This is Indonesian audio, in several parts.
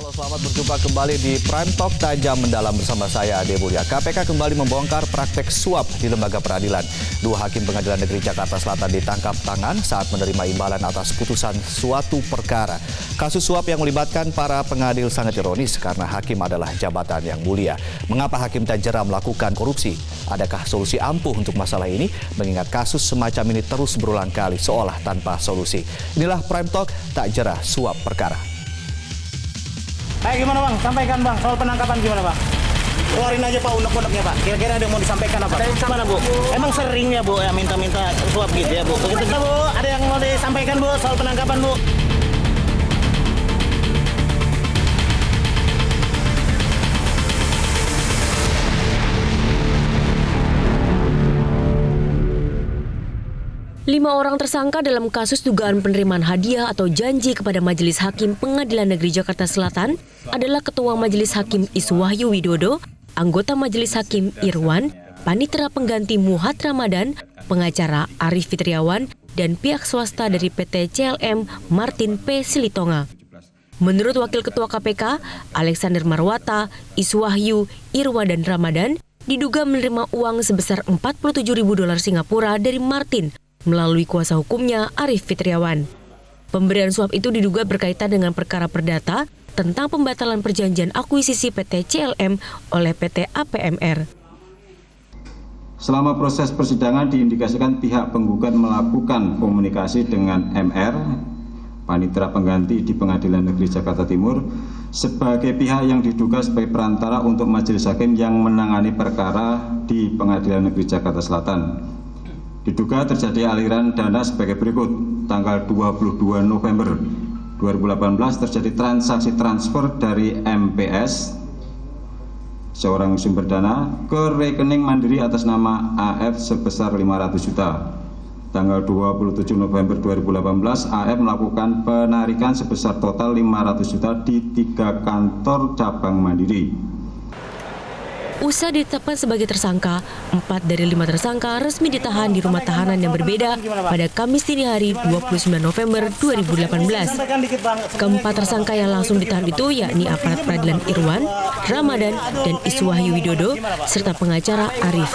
Halo, selamat berjumpa kembali di Prime Talk Tajam Mendalam bersama saya Ade Mulia. KPK kembali membongkar praktek suap di lembaga peradilan. Dua hakim pengadilan negeri Jakarta Selatan ditangkap tangan saat menerima imbalan atas putusan suatu perkara. Kasus suap yang melibatkan para pengadil sangat ironis karena hakim adalah jabatan yang mulia. Mengapa hakim tak jera melakukan korupsi? Adakah solusi ampuh untuk masalah ini? Mengingat kasus semacam ini terus berulang kali seolah tanpa solusi. Inilah Prime Talk Tak Jera Suap Perkara. Gimana Bang? Sampaikan Bang, soal penangkapan gimana Bang? Keluarin aja Pak unek-uneknya Pak. Kira-kira ada yang mau disampaikan apa? Gimana Bu? Emang sering ya Bu ya minta-minta suap gitu ya Bu? Begitu Bu, ada yang mau disampaikan Bu soal penangkapan Bu? Lima orang tersangka dalam kasus dugaan penerimaan hadiah atau janji kepada Majelis Hakim Pengadilan Negeri Jakarta Selatan adalah Ketua Majelis Hakim Iswahyu Widodo, anggota Majelis Hakim Irwan, panitera pengganti Muhad Ramadan, pengacara Arif Fitriawan, dan pihak swasta dari PT CLM Martin P. Silitonga. Menurut Wakil Ketua KPK, Alexander Marwata, Iswahyu, Irwan, dan Ramadan diduga menerima uang sebesar $47.000 Singapura dari Martin melalui kuasa hukumnya Arif Fitriawan. Pemberian suap itu diduga berkaitan dengan perkara perdata tentang pembatalan perjanjian akuisisi PT CLM oleh PT APMR. Selama proses persidangan diindikasikan pihak penggugat melakukan komunikasi dengan MR, panitera pengganti di Pengadilan Negeri Jakarta Timur, sebagai pihak yang diduga sebagai perantara untuk majelis hakim yang menangani perkara di Pengadilan Negeri Jakarta Selatan. Diduga terjadi aliran dana sebagai berikut. Tanggal 22 November 2018 terjadi transaksi transfer dari MPS, seorang sumber dana, ke rekening Mandiri atas nama AF sebesar 500 juta. Tanggal 27 November 2018, AF melakukan penarikan sebesar total 500 juta di 3 kantor cabang Mandiri. Usai ditetapkan sebagai tersangka, 4 dari 5 tersangka resmi ditahan di rumah tahanan yang berbeda pada Kamis dini hari 29 November 2018. Keempat tersangka yang langsung ditahan itu yakni aparat peradilan Irwan, Ramadan, dan Iswahyu Widodo, serta pengacara Arif.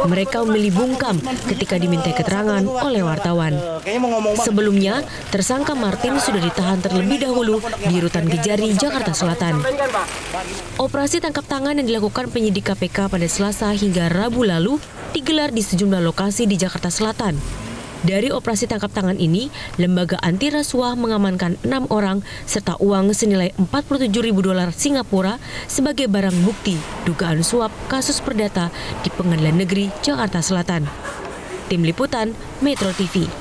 Mereka memilih bungkam ketika diminta keterangan oleh wartawan. Sebelumnya, tersangka Martin sudah ditahan terlebih dahulu di Rutan Kejari, Jakarta Selatan. Operasi tangkap tangan yang dilakukan penyidik di KPK pada Selasa hingga Rabu lalu digelar di sejumlah lokasi di Jakarta Selatan. Dari operasi tangkap tangan ini, lembaga anti rasuah mengamankan 6 orang serta uang senilai $47.000 Singapura sebagai barang bukti dugaan suap kasus perdata di Pengadilan Negeri Jakarta Selatan. Tim Liputan Metro TV.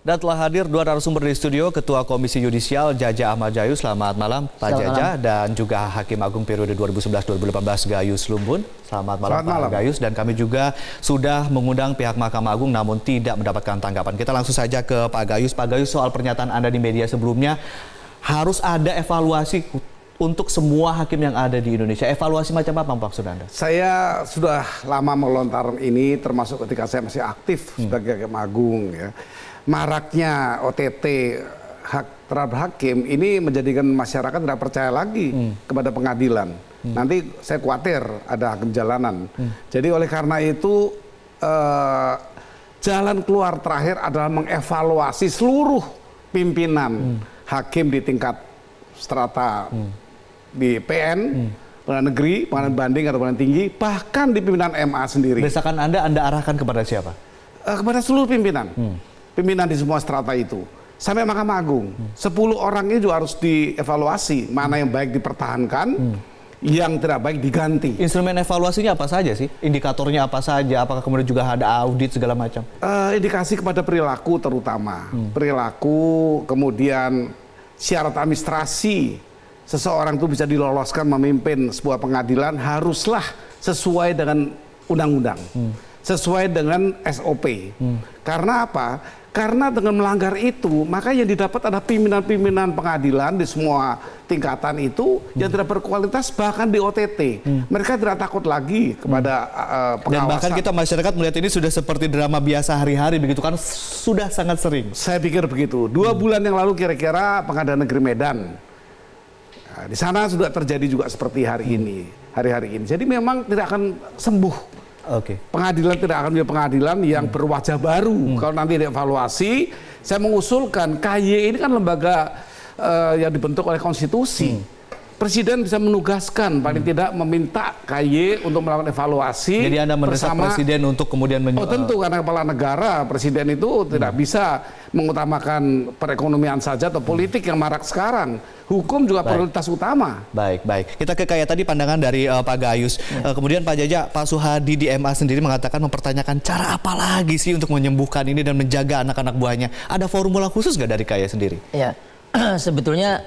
Dan telah hadir dua narasumber di studio, Ketua Komisi Yudisial Jaja Ahmad Gayus. Selamat malam Pak Jaja, dan juga Hakim Agung periode 2011-2018 Gayus Lumbun. Selamat malam Pak Gayus. Dan kami juga sudah mengundang pihak Mahkamah Agung namun tidak mendapatkan tanggapan. Kita langsung saja ke Pak Gayus. Pak Gayus, soal pernyataan Anda di media sebelumnya, harus ada evaluasi untuk semua hakim yang ada di Indonesia. Evaluasi macam apa maksud Anda? Saya sudah lama melontarkan ini, termasuk ketika saya masih aktif sebagai Hakim Agung, ya. Maraknya OTT hak terhadap hakim ini menjadikan masyarakat tidak percaya lagi kepada pengadilan. Nanti saya khawatir ada hakim jalanan. Jadi oleh karena itu jalan keluar terakhir adalah mengevaluasi seluruh pimpinan hakim di tingkat strata di PN, pengadilan negeri, pengadilan banding atau pengadilan tinggi, bahkan di pimpinan MA sendiri. Desakan Anda arahkan kepada siapa? Kepada seluruh pimpinan. Pimpinan di semua strata itu. Sampai Mahkamah Agung. 10 orang ini juga harus dievaluasi. Mana yang baik dipertahankan, yang tidak baik diganti. Instrumen evaluasinya apa saja sih? Indikatornya apa saja? Apakah kemudian juga ada audit segala macam? Indikasi kepada perilaku terutama. Perilaku, kemudian syarat administrasi. Seseorang itu bisa diloloskan memimpin sebuah pengadilan haruslah sesuai dengan undang-undang. Sesuai dengan SOP. Karena apa? Karena dengan melanggar itu, maka yang didapat ada pimpinan-pimpinan pengadilan di semua tingkatan itu yang tidak berkualitas, bahkan di OTT. Mereka tidak takut lagi kepada pengawasan. Dan bahkan kita masyarakat melihat ini sudah seperti drama biasa hari-hari, begitu kan? Sudah sangat sering. Saya pikir begitu. 2 bulan yang lalu kira-kira Pengadilan Negeri Medan Nah, di sana sudah terjadi juga seperti hari ini. Jadi memang tidak akan sembuh. Pengadilan tidak akan menjadi pengadilan yang berwajah baru. Kalau nanti dievaluasi, saya mengusulkan KY ini kan lembaga yang dibentuk oleh konstitusi. Presiden bisa menugaskan paling tidak meminta KY untuk melakukan evaluasi. Jadi Anda mendesak Presiden untuk kemudian tentu karena kepala negara, Presiden itu tidak bisa mengutamakan perekonomian saja atau politik yang marak sekarang. Hukum juga prioritas utama. Baik. Kita ke kayak tadi pandangan dari Pak Gayus. Kemudian Pak Jaja, Pak Suhadi di MA sendiri mengatakan mempertanyakan cara apa lagi sih untuk menyembuhkan ini dan menjaga anak-anak buahnya. Ada formula khusus nggak dari KY sendiri? Ya, sebetulnya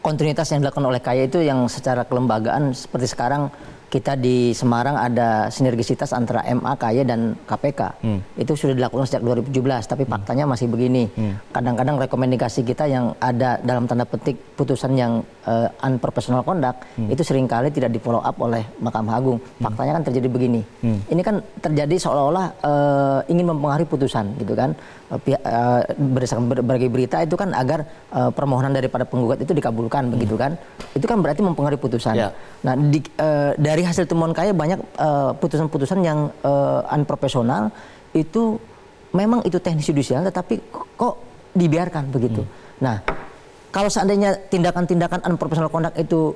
kontinuitas yang dilakukan oleh KY itu yang secara kelembagaan seperti sekarang kita di Semarang ada sinergisitas antara MA, KY dan KPK. Itu sudah dilakukan sejak 2017, tapi faktanya masih begini. Kadang-kadang rekomendasi kita yang ada dalam tanda petik putusan yang unprofessional conduct itu seringkali tidak di follow up oleh Mahkamah Agung. Faktanya kan terjadi begini. Ini kan terjadi seolah-olah ingin mempengaruhi putusan gitu kan. Berdasarkan berbagai berita itu kan agar permohonan daripada penggugat itu dikabulkan begitu kan. Itu kan berarti mempengaruhi putusan. Nah, dari hasil temuan KY banyak putusan-putusan yang unprofesional itu memang itu teknis judisial tetapi kok dibiarkan begitu. Nah, kalau seandainya tindakan-tindakan unprofessional conduct itu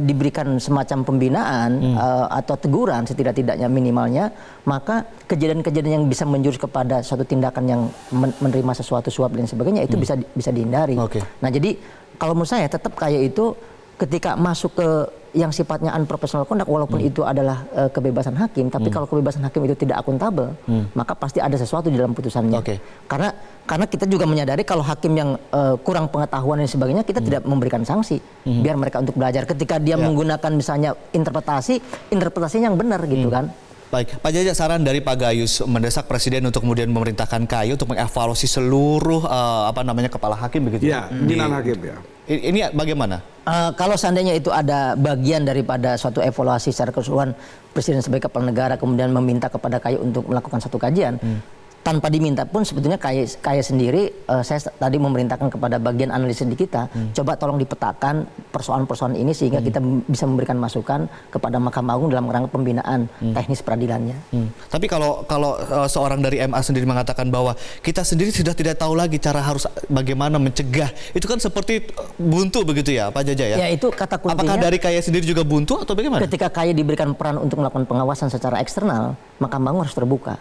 diberikan semacam pembinaan atau teguran setidak-tidaknya minimalnya, maka kejadian-kejadian yang bisa menjurus kepada suatu tindakan yang menerima sesuatu suap dan sebagainya itu bisa dihindari. Nah, jadi kalau menurut saya tetap KY itu ketika masuk ke yang sifatnya unprofessional conduct walaupun itu adalah kebebasan hakim, tapi kalau kebebasan hakim itu tidak akuntabel, maka pasti ada sesuatu di dalam putusannya. Karena kita juga menyadari kalau hakim yang kurang pengetahuan dan sebagainya, kita tidak memberikan sanksi biar mereka untuk belajar. Ketika dia menggunakan misalnya interpretasinya yang benar gitu kan. Baik, Pak Jaja, saran dari Pak Gayus mendesak Presiden untuk kemudian memerintahkan KY untuk mengevaluasi seluruh kepala hakim begitu. Ya, pimpinan hakim ya. Ini bagaimana? Kalau seandainya itu ada bagian daripada suatu evaluasi secara keseluruhan, Presiden sebagai kepala negara kemudian meminta kepada KY untuk melakukan satu kajian, tanpa diminta pun sebetulnya KY sendiri, saya tadi memerintahkan kepada bagian analisis di kita, coba tolong dipetakan persoalan-persoalan ini sehingga kita bisa memberikan masukan kepada Mahkamah Agung dalam rangka pembinaan teknis peradilannya. Tapi kalau seorang dari MA sendiri mengatakan bahwa kita sendiri sudah tidak tahu lagi cara harus bagaimana mencegah, itu kan seperti buntu begitu ya Pak Jaja ya? Ya, itu kata kuncinya. Apakah dari KY sendiri juga buntu atau bagaimana? Ketika KY diberikan peran untuk melakukan pengawasan secara eksternal, Mahkamah Agung harus terbuka.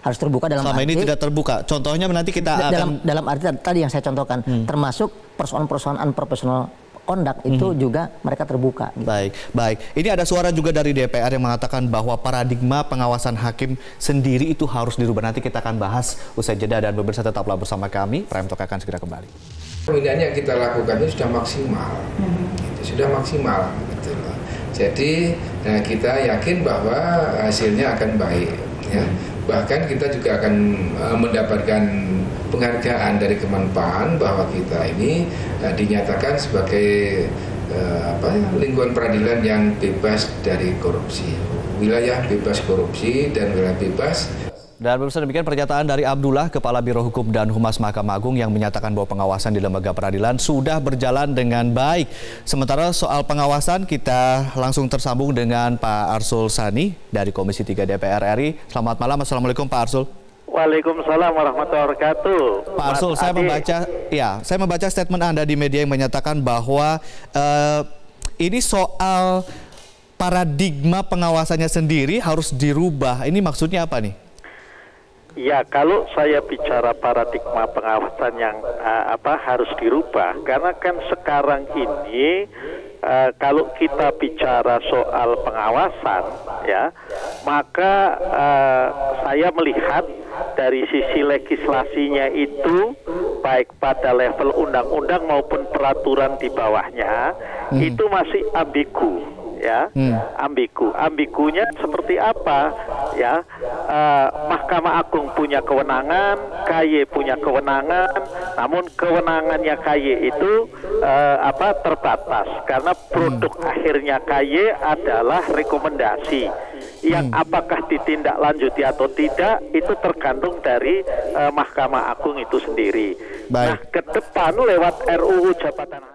Harus terbuka dalam selama arti, ini tidak terbuka. Contohnya nanti kita dalam arti tadi yang saya contohkan, termasuk persoalan-persoalan unprofessional conduct itu juga mereka terbuka. Gitu. Baik. Ini ada suara juga dari DPR yang mengatakan bahwa paradigma pengawasan hakim sendiri itu harus dirubah. Nanti kita akan bahas usai jeda dan pemirsa tetaplah bersama kami. Prime Talk akan segera kembali. Pembinaan yang kita lakukan itu sudah maksimal, sudah maksimal. Betul. Jadi kita yakin bahwa hasilnya akan baik. Ya. Bahkan kita juga akan mendapatkan penghargaan dari Kemenpan bahwa kita ini dinyatakan sebagai lingkungan peradilan yang bebas dari korupsi, wilayah bebas korupsi dan wilayah bebas. Dan pemirsa, demikian pernyataan dari Abdullah, Kepala Biro Hukum dan Humas Mahkamah Agung yang menyatakan bahwa pengawasan di lembaga peradilan sudah berjalan dengan baik. Sementara soal pengawasan kita langsung tersambung dengan Pak Arsul Sani dari Komisi 3 DPR RI. Selamat malam, Assalamualaikum Pak Arsul. Waalaikumsalam warahmatullahi wabarakatuh. Pak Arsul, saya membaca statement Anda di media yang menyatakan bahwa ini soal paradigma pengawasannya sendiri harus dirubah. Ini maksudnya apa nih? Ya, kalau saya bicara paradigma pengawasan yang harus dirubah, karena kan sekarang ini kalau kita bicara soal pengawasan, ya, maka saya melihat dari sisi legislasinya itu baik pada level undang-undang maupun peraturan di bawahnya itu masih ambigu. Ya, ambigunya seperti apa? Ya, Mahkamah Agung punya kewenangan, KY punya kewenangan, namun kewenangannya KY itu terbatas karena produk akhirnya KY adalah rekomendasi. Yang apakah ditindaklanjuti atau tidak itu tergantung dari Mahkamah Agung itu sendiri. Nah, ke depan lewat RUU Jabatan